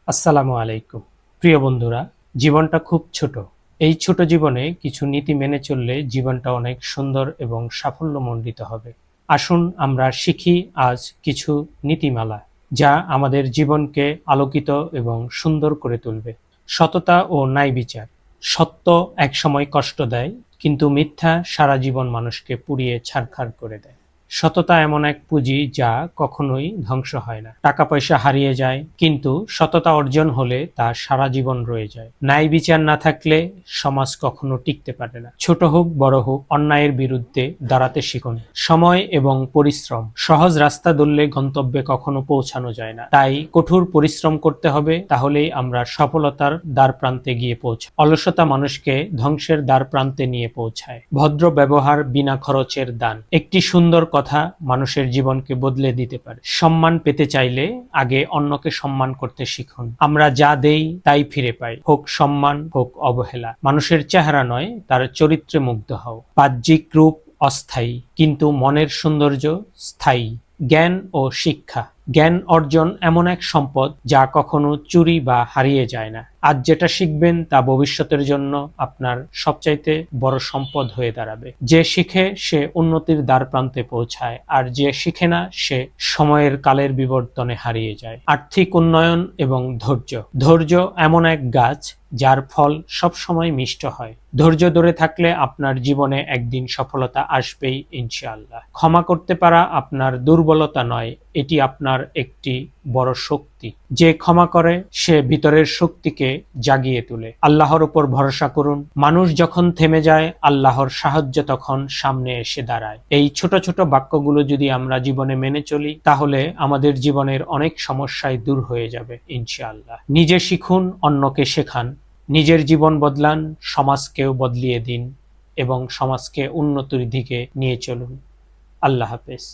আসসালামু আলাইকুম। প্রিয় বন্ধুরা, জীবনটা খুব ছোট। এই ছোট জীবনে কিছু নীতি মেনে চললে জীবনটা অনেক সুন্দর এবং সাফল্যমণ্ডিত হবে। আসুন আমরা শিখি আজ কিছু নীতিমালা, যা আমাদের জীবনকে আলোকিত এবং সুন্দর করে তুলবে। সততা ও ন্যায় বিচার। সত্য একসময় কষ্ট দেয়, কিন্তু মিথ্যা সারা জীবন মানুষকে পুড়িয়ে ছারখার করে দেয়। সততা এমন এক পুঁজি যা কখনোই ধ্বংস হয় না। টাকা পয়সা হারিয়ে যায়, কিন্তু সততা অর্জন হলে তা সারা জীবন রয়ে যায়। ন্যায় বিচার না থাকলে সমাজ কখনো টিকতে পারে না। ছোট হোক বড় হোক, অন্যায়ের বিরুদ্ধে দাঁড়াতে শিখুন। সময় এবং পরিশ্রম। সহজ রাস্তা ধরলে গন্তব্যে কখনো পৌঁছানো যায় না, তাই কঠোর পরিশ্রম করতে হবে, তাহলেই আমরা সফলতার দ্বার প্রান্তে গিয়ে পৌঁছাই। অলসতা মানুষকে ধ্বংসের দ্বার প্রান্তে নিয়ে পৌঁছায়। ভদ্র ব্যবহার, বিনা খরচের দান। একটি সুন্দর কথা মানুষের জীবনকে বদলে দিতে পারে। সম্মান পেতে চাইলে আগে অন্যকে সম্মান করতে শিখুন। আমরা যা দেই তাই ফিরে পাই, হোক সম্মান হোক অবহেলা। মানুষের চেহারা নয়, তার চরিত্রে মুগ্ধ হও। বাহ্যিক রূপ অস্থায়ী, কিন্তু মনের সৌন্দর্য স্থায়ী। জ্ঞান ও শিক্ষা। জ্ঞান অর্জন এমন এক সম্পদ যা কখনো চুরি বা হারিয়ে যায় না। আজ যেটা শিখবেন তা ভবিষ্যতের জন্য আপনার সবচাইতে বড় সম্পদ হয়ে দাঁড়াবে। যে শিখে সে উন্নতির দ্বার প্রান্তে পৌঁছায়, আর যে শিখে না সে সময়ের কালের বিবর্তনে হারিয়ে যায়। আর্থিক উন্নয়ন এবং ধৈর্য। ধৈর্য এমন এক গাছ যার ফল সবসময় মিষ্ট হয়। ধৈর্য ধরে থাকলে আপনার জীবনে একদিন সফলতা আসবেই ইনশাআল্লাহ। ক্ষমা করতে পারা আপনার দুর্বলতা নয়, এটি আপনার একটি বড় শক্তি। যে ক্ষমা করে সে ভিতরের শক্তিকে জাগিয়ে তোলে। আল্লাহর উপর ভরসা করুন। মানুষ যখন থেমে যায়, আল্লাহর সাহায্য তখন সামনে এসে দাঁড়ায়। এই ছোট ছোট বাক্যগুলো যদি আমরা জীবনে মেনে চলি, তাহলে আমাদের জীবনের অনেক সমস্যাই দূর হয়ে যাবে ইনশাআল্লাহ। নিজে শিখুন, অন্যকে শেখান। নিজের জীবন বদলান, সমাজকেও বদলিয়ে দিন এবং সমাজকে উন্নতির দিকে নিয়ে চলুন। আল্লাহ হাফেজ।